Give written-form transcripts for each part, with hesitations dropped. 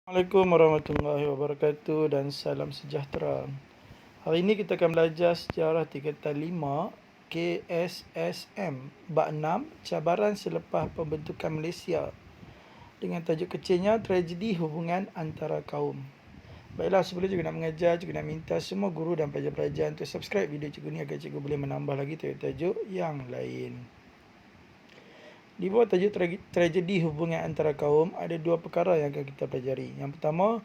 Assalamualaikum warahmatullahi wabarakatuh dan salam sejahtera. Hari ini kita akan belajar sejarah tingkatan 5 KSSM Bab 6 Cabaran selepas pembentukan Malaysia dengan tajuk kecilnya Tragedi Hubungan Antara Kaum. Baiklah, sebelum cikgu nak mengajar, cikgu nak minta semua guru dan pelajar-pelajar untuk subscribe video cikgu ni agar cikgu boleh menambah lagi tajuk-tajuk yang lain. Di bawah tajuk tragedi hubungan antara kaum, ada dua perkara yang akan kita pelajari. Yang pertama,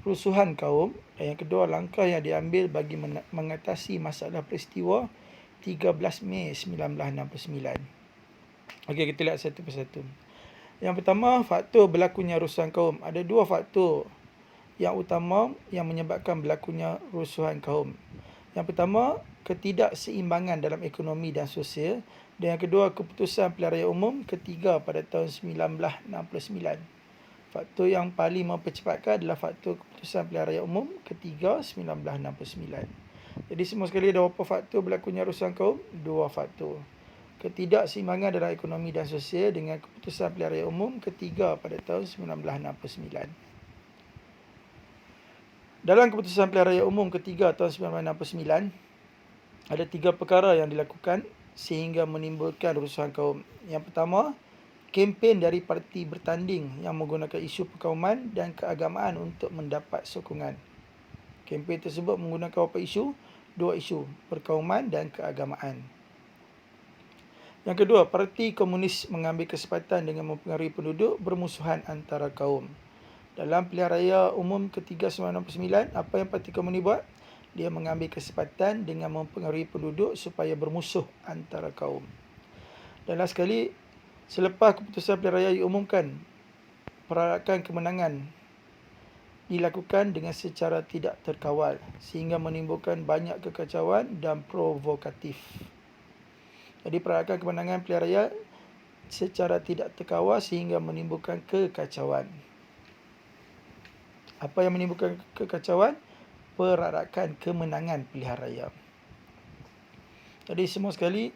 rusuhan kaum, dan yang kedua, langkah yang diambil bagi mengatasi masalah peristiwa 13 Mei 1969. Okey, kita lihat satu persatu. Yang pertama, faktor berlakunya rusuhan kaum. Ada dua faktor yang utama yang menyebabkan berlakunya rusuhan kaum. Yang pertama, ketidakseimbangan dalam ekonomi dan sosial. Dan yang kedua, keputusan Pilihan Raya Umum ketiga pada tahun 1969. Faktor yang paling mempercepatkan adalah faktor keputusan Pilihan Raya Umum ketiga 1969. Jadi semua sekali ada berapa faktor berlakunya rusuhan kaum? Dua faktor. Ketidakseimbangan dalam ekonomi dan sosial dengan keputusan Pilihan Raya Umum ketiga pada tahun 1969. Dalam keputusan Pilihan Raya Umum ketiga tahun 1969, ada tiga perkara yang dilakukan sehingga menimbulkan rusuhan kaum. Yang pertama, kempen dari parti bertanding yang menggunakan isu perkauman dan keagamaan untuk mendapat sokongan. Kempen tersebut menggunakan apa isu? Dua isu, perkauman dan keagamaan. Yang kedua, parti komunis mengambil kesempatan dengan mempengaruhi penduduk bermusuhan antara kaum. Dalam Pilihan Raya Umum ketiga 1969, apa yang parti komunis buat? Dia mengambil kesempatan dengan mempengaruhi penduduk supaya bermusuh antara kaum. Dan last sekali, selepas keputusan Pilihan Raya diumumkan, perarakan kemenangan dilakukan dengan secara tidak terkawal sehingga menimbulkan banyak kekacauan dan provokatif. Jadi perarakan kemenangan Pilihan Raya secara tidak terkawal sehingga menimbulkan kekacauan. Apa yang menimbulkan kekacauan? Perarakan kemenangan pilihan raya. Jadi semua sekali,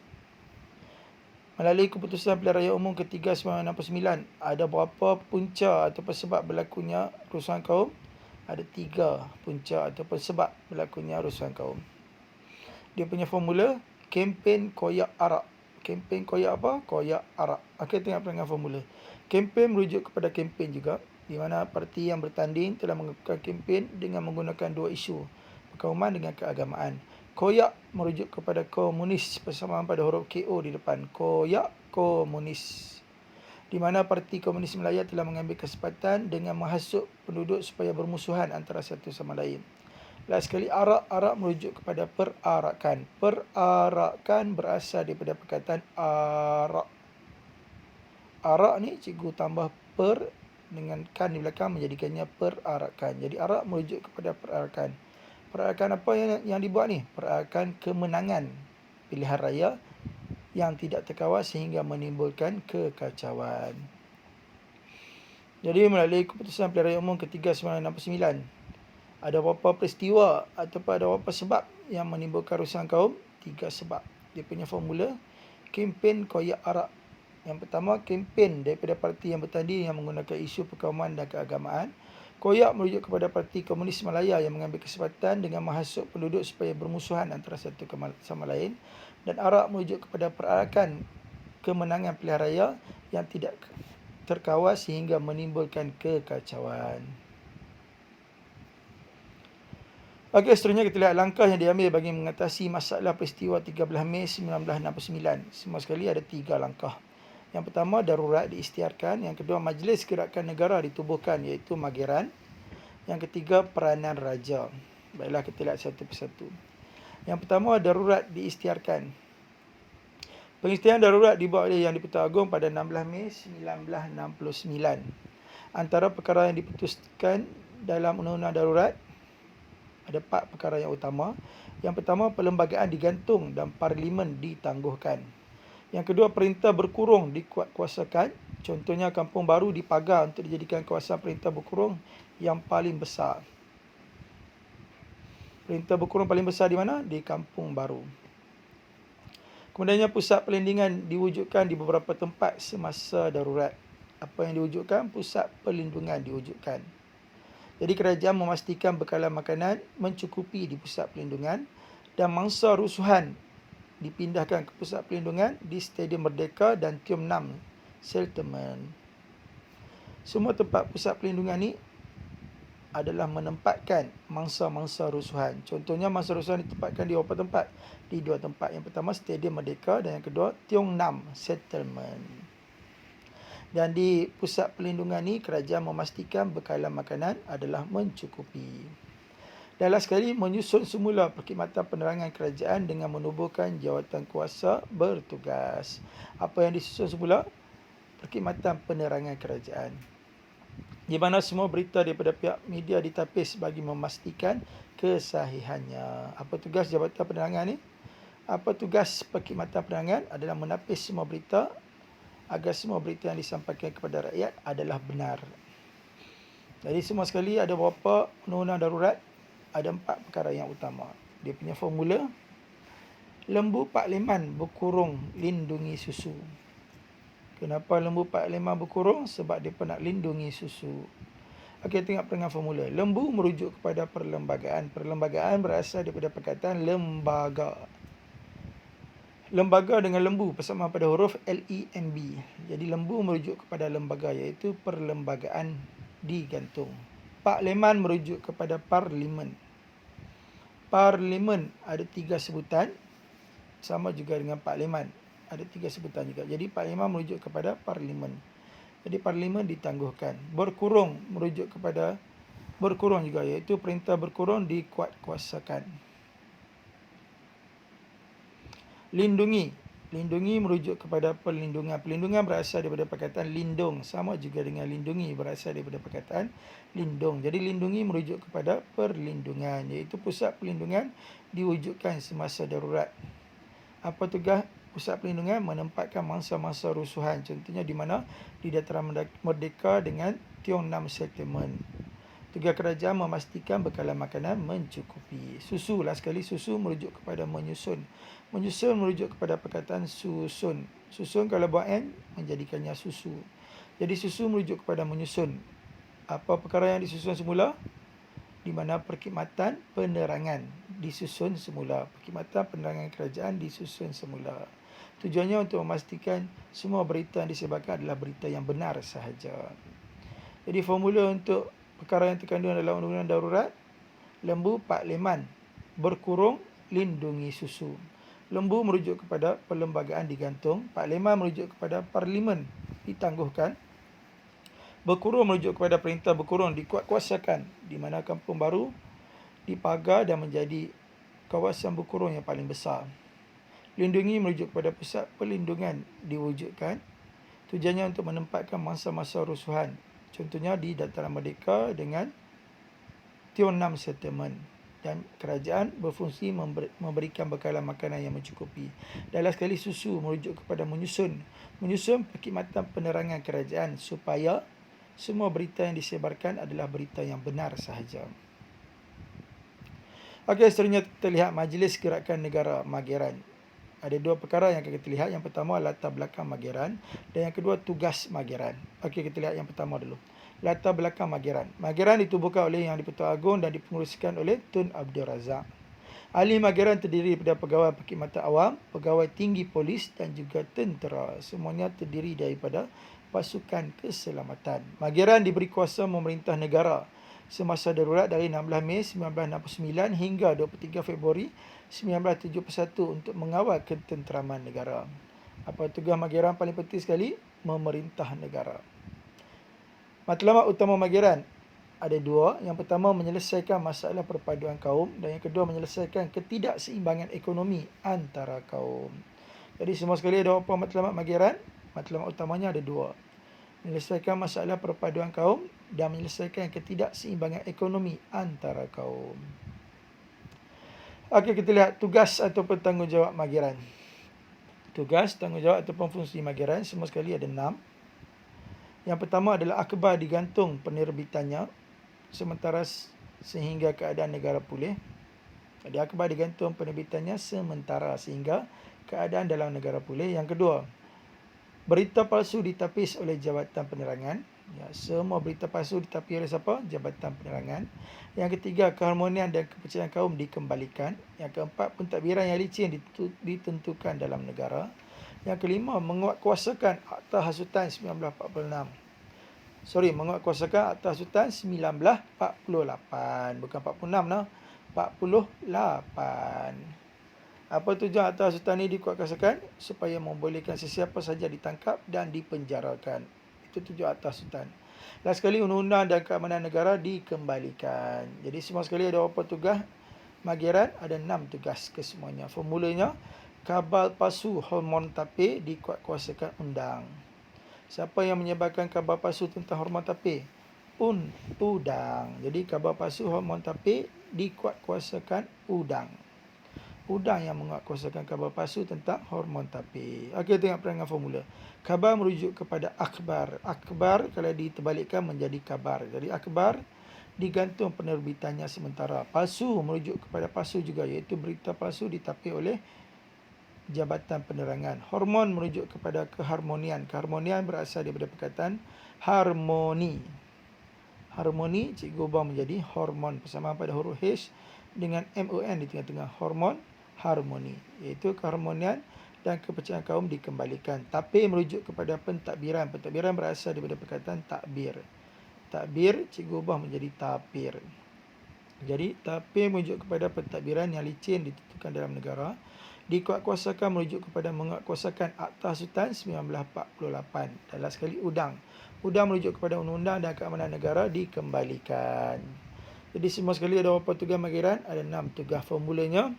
melalui keputusan Pilihan Raya Umum ketiga 1969, ada berapa punca atau sebab berlakunya rusuhan kaum? Ada tiga punca atau sebab berlakunya rusuhan kaum. Dia punya formula, kempen koyak arak. Kempen koyak apa? Koyak arak. Okey, tengok dengan formula. Kempen merujuk kepada kempen juga, di mana parti yang bertanding telah melakukan kempen dengan menggunakan dua isu, perkauman dengan keagamaan. Koyak merujuk kepada komunis, persamaan pada huruf KO di depan. Koyak, komunis. Di mana parti komunis Melaya telah mengambil kesempatan dengan menghasut penduduk supaya bermusuhan antara satu sama lain. Last sekali, arak. Arak merujuk kepada perarakan. Perarakan berasal daripada perkataan arak. Arak ni cikgu tambah per dengan kan di belakang menjadikannya perarakan. Jadi arak merujuk kepada perarakan. Perarakan apa yang dibuat ni? Perarakan kemenangan pilihan raya yang tidak terkawal sehingga menimbulkan kekacauan. Jadi melalui keputusan Pilihan Raya Umum ketiga 1969, ada beberapa peristiwa ataupun ada beberapa sebab yang menimbulkan rusuhan kaum? Tiga sebab. Dia punya formula, kempen koyak arak. Yang pertama, kempen daripada parti yang bertanding yang menggunakan isu perkauman dan keagamaan. Koyak merujuk kepada parti komunis Malaya yang mengambil kesempatan dengan menghasut penduduk supaya bermusuhan antara satu sama lain. Dan arak merujuk kepada perarakan kemenangan pilihan raya yang tidak terkawal sehingga menimbulkan kekacauan. Okey, seterusnya kita lihat langkah yang diambil bagi mengatasi masalah peristiwa 13 Mei 1969. Semua sekali ada tiga langkah. Yang pertama, darurat diisytiharkan. Yang kedua, Majlis Gerakan Negara ditubuhkan, iaitu Mageran. Yang ketiga, peranan raja. Baiklah, kita lihat satu persatu. Yang pertama, darurat diisytiharkan. Pengisytiharan darurat dibuat oleh Yang di-Pertuan Agong pada 16 Mei 1969. Antara perkara yang diputuskan dalam Undang-Undang Darurat, ada 4 perkara yang utama. Yang pertama, perlembagaan digantung dan Parlimen ditangguhkan. Yang kedua, perintah berkurung dikuatkuasakan. Contohnya, Kampung Baru dipagar untuk dijadikan kawasan perintah berkurung yang paling besar. Perintah berkurung paling besar di mana? Di Kampung Baru. Kemudiannya, pusat perlindungan diwujudkan di beberapa tempat semasa darurat. Apa yang diwujudkan? Pusat perlindungan diwujudkan. Jadi kerajaan memastikan bekalan makanan mencukupi di pusat pelindungan dan mangsa rusuhan dipindahkan ke pusat pelindungan di Stadium Merdeka dan Tiong Nam Settlement. Semua tempat pusat pelindungan ni adalah menempatkan mangsa-mangsa rusuhan. Contohnya mangsa rusuhan ditempatkan di beberapa tempat. Di 2 tempat. Yang pertama Stadium Merdeka dan yang kedua Tiong Nam Settlement. Dan di pusat pelindungan ni kerajaan memastikan bekalan makanan adalah mencukupi. Dan last sekali, menyusun semula perkhidmatan penerangan kerajaan dengan menubuhkan jawatan kuasa bertugas. Apa yang disusun semula? Perkhidmatan penerangan kerajaan, di mana semua berita daripada pihak media ditapis bagi memastikan kesahihannya. Apa tugas jabatan penerangan ni? Apa tugas perkhidmatan penerangan? Adalah menapis semua berita agar semua berita yang disampaikan kepada rakyat adalah benar. Jadi semua sekali ada beberapa undang-undang darurat, ada 4 perkara yang utama. Dia punya formula, lembu parlimen berkurung lindungi susu. Kenapa lembu parlimen berkurung? Sebab dia nak lindungi susu. Okey, tengok dengan formula. Lembu merujuk kepada perlembagaan. Perlembagaan berasal daripada perkataan lembaga. Lembaga dengan lembu bersamaan pada huruf L-E-M-B. Jadi lembu merujuk kepada lembaga, iaitu perlembagaan digantung. Parlimen merujuk kepada parlimen. Parlimen ada 3 sebutan, sama juga dengan parlimen. Ada 3 sebutan juga. Jadi parlimen merujuk kepada parlimen. Jadi parlimen ditangguhkan. Berkurung merujuk kepada berkurung juga, iaitu perintah berkurung dikuatkuasakan. Lindungi. Lindungi merujuk kepada perlindungan. Perlindungan berasal daripada perkataan lindung. Sama juga dengan lindungi berasal daripada perkataan lindung. Jadi lindungi merujuk kepada perlindungan, iaitu pusat perlindungan diwujudkan semasa darurat. Apa tugas pusat perlindungan? Menempatkan mangsa-mangsa rusuhan. Contohnya di mana? Di Dataran Merdeka dengan Tiong Nam Settlement. Tugas kerajaan memastikan bekalan makanan mencukupi. Susu, last sekali, susu merujuk kepada menyusun. Menyusun merujuk kepada perkataan susun. Susun kalau buat N, menjadikannya susu. Jadi susu merujuk kepada menyusun. Apa perkara yang disusun semula? Di mana perkhidmatan penerangan disusun semula. Perkhidmatan penerangan kerajaan disusun semula. Tujuannya untuk memastikan semua berita yang disebarkan adalah berita yang benar sahaja. Jadi formula untuk perkara yang terkandung dalam undang-undang darurat, lembu parlimen berkurung lindungi susu. Lembu merujuk kepada perlembagaan digantung, parlimen merujuk kepada parlimen ditangguhkan, berkurung merujuk kepada perintah berkurung dikuatkuasakan, di mana kampung baru dipagar dan menjadi kawasan berkurung yang paling besar. Lindungi merujuk kepada pusat perlindungan diwujudkan, tujuannya untuk menempatkan mangsa-mangsa rusuhan. Contohnya di Dataran Merdeka dengan Tiong Nam Settlement. Dan kerajaan berfungsi memberikan bekalan makanan yang mencukupi. Dan last sekali, susu merujuk kepada menyusun. Menyusun perkhidmatan penerangan kerajaan supaya semua berita yang disebarkan adalah berita yang benar sahaja. Okey, seterusnya kita lihat Majlis Gerakan Negara Mageran. Ada 2 perkara yang akan kita lihat. Yang pertama, latar belakang Mageran. Dan yang kedua, tugas Mageran. Okey, kita lihat yang pertama dulu. Latar belakang Mageran. Mageran ditubuhkan oleh Yang di-Pertuan Agong dan dipenguruskan oleh Tun Abdul Razak. Ahli Mageran terdiri daripada pegawai perkhidmatan awam, pegawai tinggi polis dan juga tentera. Semuanya terdiri daripada pasukan keselamatan. Mageran diberi kuasa memerintah negara semasa darurat dari 16 Mei 1969 hingga 23 Februari 1971 untuk mengawal ketenteraman negara. Apa tugas Mageran paling penting sekali? Memerintah negara. Matlamat utama Mageran ada 2. Yang pertama, menyelesaikan masalah perpaduan kaum, dan yang kedua, menyelesaikan ketidakseimbangan ekonomi antara kaum. Jadi semua sekali ada apa matlamat Mageran? Matlamat utamanya ada 2. Menyelesaikan masalah perpaduan kaum dan menyelesaikan ketidakseimbangan ekonomi antara kaum. Okey, kita lihat tugas ataupun tanggungjawab Mageran. Tugas, tanggungjawab ataupun fungsi Mageran semua sekali ada 6. Yang pertama adalah akhbar digantung penerbitannya sementara sehingga keadaan negara pulih. Jadi akhbar digantung penerbitannya sementara sehingga keadaan dalam negara pulih. Yang kedua, berita palsu ditapis oleh Jabatan Penerangan. Ya, semua berita palsu ditapi oleh siapa? Jabatan Penerangan. Yang ketiga, keharmonian dan kepercayaan kaum dikembalikan. Yang keempat, pentadbiran yang licin ditentukan dalam negara. Yang kelima, menguatkuasakan Akta Hasutan 1946. Menguatkuasakan Akta Hasutan 1948. Bukan 46 nah. 48. Apa tujuan Akta Hasutan ini dikuatkuasakan? Supaya membolehkan sesiapa saja ditangkap dan dipenjarakan. Itu tujuan Akta Hasutan. Last sekali, undang-undang dan keamanan negara dikembalikan. Jadi semua sekali ada berapa tugas? Mageran ada 6 tugas kesemuanya. Formulanya, khabar palsu hormon tapir dikuatkuasakan undang. Siapa yang menyebarkan khabar palsu tentang hormon tapir? Udang. Jadi khabar palsu hormon tapir dikuatkuasakan udang. Udang yang menguatkuasakan khabar palsu tentang hormon tapir. Okey, tengok perangan formula. Khabar merujuk kepada akhbar. Akhbar kalau diterbalikkan menjadi khabar. Jadi akhbar digantung penerbitannya sementara. Palsu merujuk kepada palsu juga, iaitu berita palsu ditapir oleh Jabatan Penerangan. Hormon merujuk kepada keharmonian. Keharmonian berasal daripada perkataan harmoni. Harmoni cikgu ubah menjadi hormon. Persamaan pada huruf H dengan MON di tengah-tengah. Hormon, harmoni. Iaitu keharmonian dan kepercayaan kaum dikembalikan. Tapir merujuk kepada pentadbiran. Pentadbiran berasal daripada perkataan takbir. Takbir cikgu ubah menjadi tapir. Jadi tapir merujuk kepada pentadbiran yang licin ditentukan dalam negara. Dikuatkuasakan merujuk kepada menguatkuasakan Akta Hasutan 1948. Dan last sekali, udang. Udang merujuk kepada undang-undang dan keamanan negara dikembalikan. Jadi semua sekali ada berapa tugas mageran? Ada 6 tugas. Formulanya,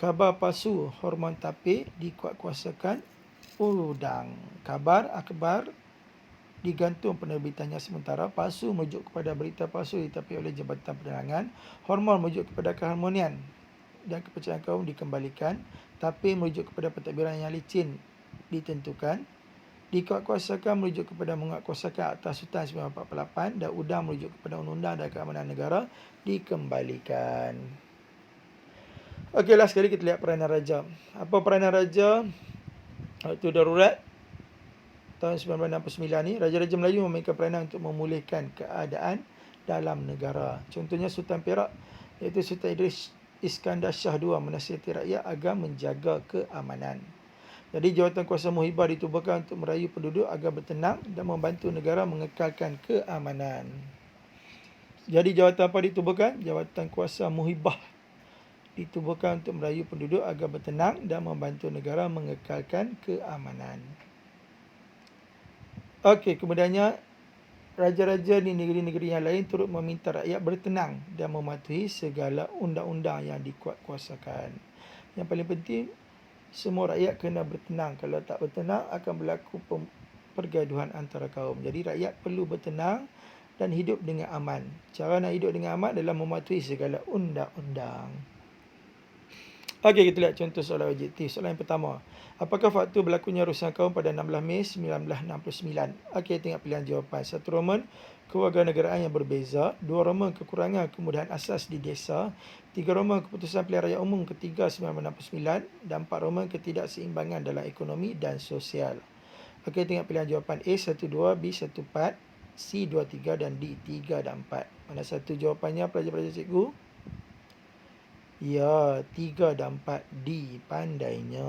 khabar palsu hormon tapir dikuatkuasakan udang. Khabar, akhbar digantung penerbitannya sementara. Palsu merujuk kepada berita palsu ditapir oleh Jabatan Penerangan. Hormon merujuk kepada keharmonian dan kepercayaan kaum dikembalikan. Tapir merujuk kepada pentadbiran yang licin ditentukan. Dikuatkuasakan merujuk kepada menguatkuasakan Akta Hasutan 1948. Dan udang merujuk kepada undang-undang dan keamanan negara dikembalikan. Okeylah, sekali kita lihat peranan raja. Apa peranan raja waktu darurat tahun 1969 ni? Raja-raja Melayu memainkan peranan untuk memulihkan keadaan dalam negara. Contohnya Sultan Perak, iaitu Sultan Idris Iskandar Shah II menasihati rakyat agar menjaga keamanan. Jadi jawatan kuasa muhibah ditubuhkan untuk merayu penduduk agar bertenang dan membantu negara mengekalkan keamanan. Jadi jawatan apa ditubuhkan? Jawatan kuasa muhibah ditubuhkan untuk merayu penduduk agar bertenang dan membantu negara mengekalkan keamanan. Okey, kemudiannya raja-raja di negeri-negeri yang lain turut meminta rakyat bertenang dan mematuhi segala undang-undang yang dikuatkuasakan. Yang paling penting, semua rakyat kena bertenang. Kalau tak bertenang, akan berlaku pergaduhan antara kaum. Jadi rakyat perlu bertenang dan hidup dengan aman. Cara nak hidup dengan aman adalah mematuhi segala undang-undang. Okey, kita lihat contoh soalan objektif. Soalan yang pertama, apakah faktor berlakunya rusuhan kaum pada 16 Mei 1969? Okey, tengok pilihan jawapan. 1 Roman, kewarganegaraan yang berbeza. 2 Roman, kekurangan kemudahan asas di desa. 3 Roman, keputusan pilihan raya umum ketiga 1969. Dan 4 Roman, ketidakseimbangan dalam ekonomi dan sosial. Okey, tengok pilihan jawapan. A 1, 2, B 1, 4, C 2, 3 dan D 3 dan 4. Mana satu jawapannya pelajar-pelajar cikgu? Ya, 3 dan 4 D. Pandainya.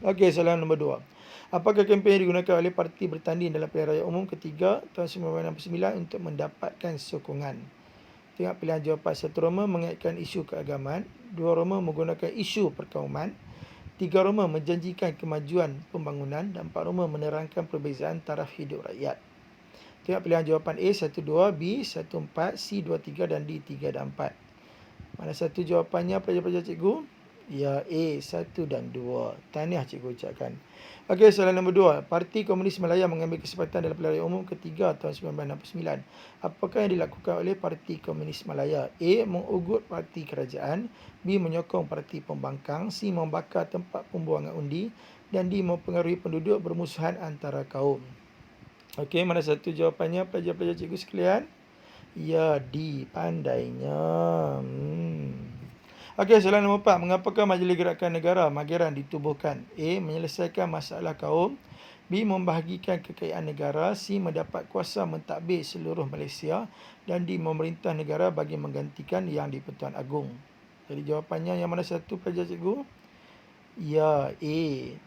Okey, soalan nombor 2. Apakah kempen yang digunakan oleh parti bertanding dalam pilihan raya umum ketiga tahun 1969 untuk mendapatkan sokongan? Tengok pilihan jawapan. 1 Roma mengaitkan isu keagamaan. 2 Roma menggunakan isu perkauman. 3 Roma menjanjikan kemajuan pembangunan. Dan 4 Roma menerangkan perbezaan taraf hidup rakyat. Tengok pilihan jawapan. A 1, 2, B 1, 4, C 2, 3 dan D 3 dan 4. Mana satu jawapannya pelajar-pelajar cikgu? Ya, A 1 dan 2. Tahniah cikgu ucapkan. Okey, soalan nombor 2. Parti Komunis Malaya mengambil kesempatan dalam pilihan raya umum ketiga tahun 1969. Apakah yang dilakukan oleh Parti Komunis Malaya? A. Mengugut parti kerajaan. B. Menyokong parti pembangkang. C. Membakar tempat pembuangan undi. Dan D. Mempengaruhi penduduk bermusuhan antara kaum. Okey, mana satu jawapannya pelajar-pelajar cikgu sekalian? Ya, D. Pandainya. Okey, soalan nombor 4. Mengapakah Majlis Gerakan Negara Mageran ditubuhkan? A. Menyelesaikan masalah kaum. B. Membahagikan kekayaan negara. C. Mendapat kuasa mentadbir seluruh Malaysia. Dan D. Memerintah negara bagi menggantikan Yang di-Pertuan Agong. Jadi jawapannya yang mana satu pelajar cikgu? Ya, A.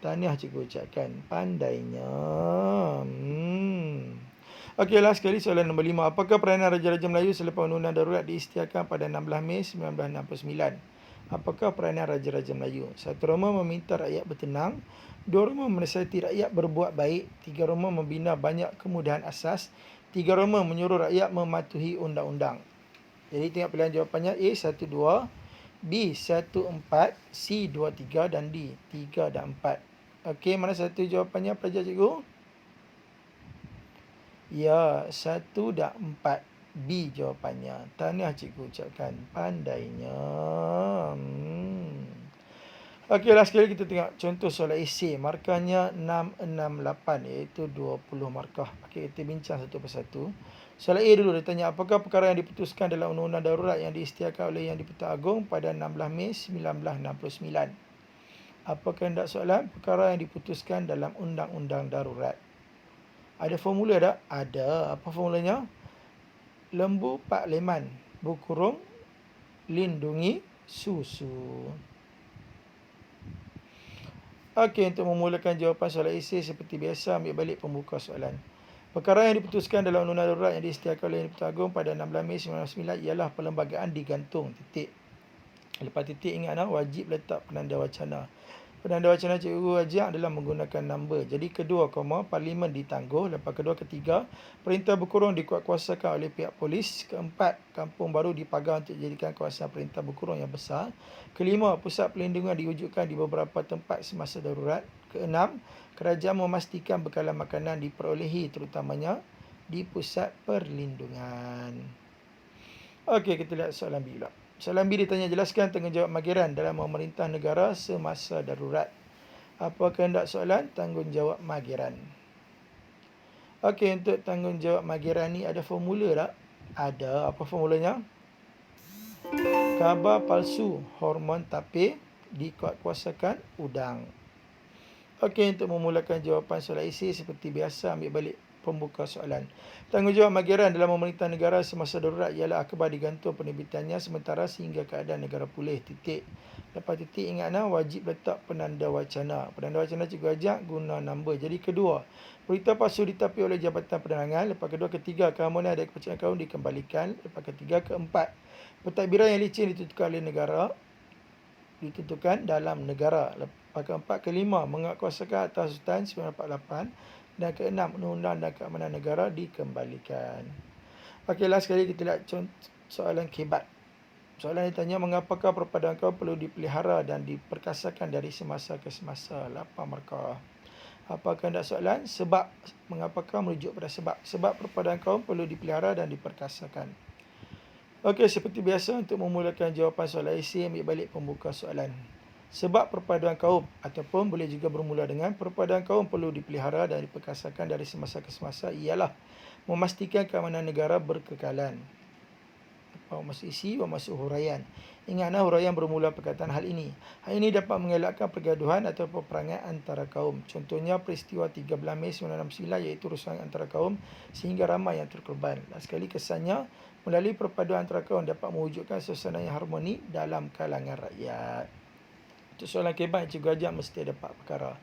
Tahniah cikgu ucapkan. Pandainya. Okey, last sekali soalan nombor 5. Apakah peranan Raja-Raja Melayu selepas undang-undang darurat diisytiharkan pada 16 Mei 1969? Apakah peranan Raja-Raja Melayu? 1. Roma meminta rakyat bertenang. 2. Roma menasihati rakyat berbuat baik. 3. Roma membina banyak kemudahan asas. 3. Roma menyuruh rakyat mematuhi undang-undang. Jadi tengok pilihan jawapannya. A. 1, 2. B. 1, 4. C. 2, 3. Dan D. 3 dan 4. Okey, mana satu jawapannya pelajar cikgu? Ya, 1 dan 4. B jawapannya. Tahniah cikgu ucapkan. Pandainya. Okey, last sekali kita tengok contoh soalan esei. Markahnya 668 iaitu 20 markah. Okey, kita bincang satu persatu. Soalan A dulu dia tanya, apakah perkara yang diputuskan dalam undang-undang darurat yang diisytiharkan oleh Yang di-Pertuan Agong pada 16 Mei 1969? Apa kehendak soalan? Perkara yang diputuskan dalam undang-undang darurat. Ada formula tak? Ada. Apa formulanya? Lembu Pak Leman berkurung lindungi susu. Okey, untuk memulakan jawapan soalan esei seperti biasa, ambil balik pembuka soalan. Perkara yang diputuskan dalam undang-undang darurat yang diisytiharkan oleh Yang di-Pertuan Agong pada 16 Mei 1999 ialah perlembagaan digantung. Titik. Lepas titik ingat wajib letak penanda wacana. Penanda wacana cikgu ajak adalah menggunakan number. Jadi kedua, parlimen ditangguh. Lepas kedua, ketiga, perintah berkurung dikuatkuasakan oleh pihak polis. Keempat, kampung baru dipagar untuk dijadikan kawasan perintah berkurung yang besar. Kelima, pusat perlindungan diwujudkan di beberapa tempat semasa darurat. Keenam, kerajaan memastikan bekalan makanan diperolehi terutamanya di pusat perlindungan. Okey, kita lihat soalan B pula. Soalan B ditanya, jelaskan tanggungjawab Mageran dalam memerintah negara semasa darurat. Apa kehendak soalan? Tanggungjawab Mageran. Okey, untuk tanggungjawab Mageran ni ada formula tak? Ada. Apa formulanya? Khabar palsu hormon tapir dikuatkuasakan udang. Okey, untuk memulakan jawapan soalan esei seperti biasa, ambil balik pembuka soalan. Tanggungjawab Mageran dalam memerintah negara semasa darurat ialah akhbar digantung penerbitannya sementara sehingga keadaan negara pulih. Titik. Lepas titik ingat wajib letak penanda wacana. Penanda wacana cikgu ajak guna number. Jadi kedua, berita palsu ditapis oleh Jabatan Penerangan. Lepas kedua, ketiga, keamanan dan kepercayaan kaum dikembalikan. Lepas ketiga, keempat, pentadbiran yang licin ditentukan oleh negara. Ditentukan dalam negara. Lepas keempat, kelima, menguatkuasakan atas Sultan 1948. Dan keenam, undang-undang dan keamanan negara dikembalikan. Okey, last sekali kita lihat soalan kebat. Soalan ditanya, mengapakah perpaduan kaum perlu dipelihara dan diperkasakan dari semasa ke semasa? 8 markah. Apa kehendak soalan? Sebab. Mengapakah merujuk pada sebab? Sebab perpaduan kaum perlu dipelihara dan diperkasakan. Okey, seperti biasa untuk memulakan jawapan soalan esei, ambil balik pembuka soalan. Sebab perpaduan kaum ataupun boleh juga bermula dengan perpaduan kaum perlu dipelihara dan diperkasakan dari semasa ke semasa ialah memastikan keamanan negara berkekalan. Masuk isi, masuk huraian. Ingatlah huraian bermula perkataan hal ini. Hal ini dapat mengelakkan pergaduhan atau peperangan antara kaum. Contohnya peristiwa 13 Mei 1969 iaitu rusuhan antara kaum sehingga ramai yang terkorban. Dan sekali kesannya, melalui perpaduan antara kaum dapat mewujudkan suasana yang harmoni dalam kalangan rakyat. Untuk soalan kebat, cikgu ajak mesti ada 4 perkara.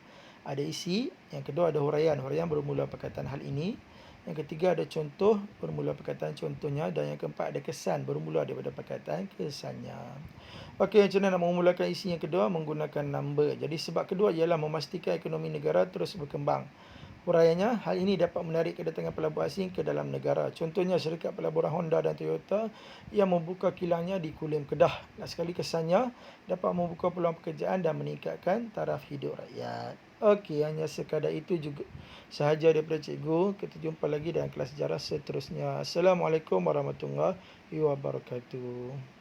Ada isi, yang kedua ada huraian. Huraian bermula perkataan hal ini. Yang ketiga ada contoh, bermula perkataan contohnya. Dan yang keempat ada kesan, bermula daripada perkataan kesannya. Okey, macam mana nak memulakan isi yang kedua? Menggunakan number. Jadi sebab kedua ialah memastikan ekonomi negara terus berkembang. Huraiannya, hal ini dapat menarik kedatangan pelabur asing ke dalam negara. Contohnya syarikat pelaburan Honda dan Toyota yang membuka kilangnya di Kulim, Kedah. Dan sekali kesannya, dapat membuka peluang pekerjaan dan meningkatkan taraf hidup rakyat. Okey, hanya sekadar itu juga sahaja daripada cikgu. Kita jumpa lagi dalam kelas sejarah seterusnya. Assalamualaikum warahmatullahi wabarakatuh.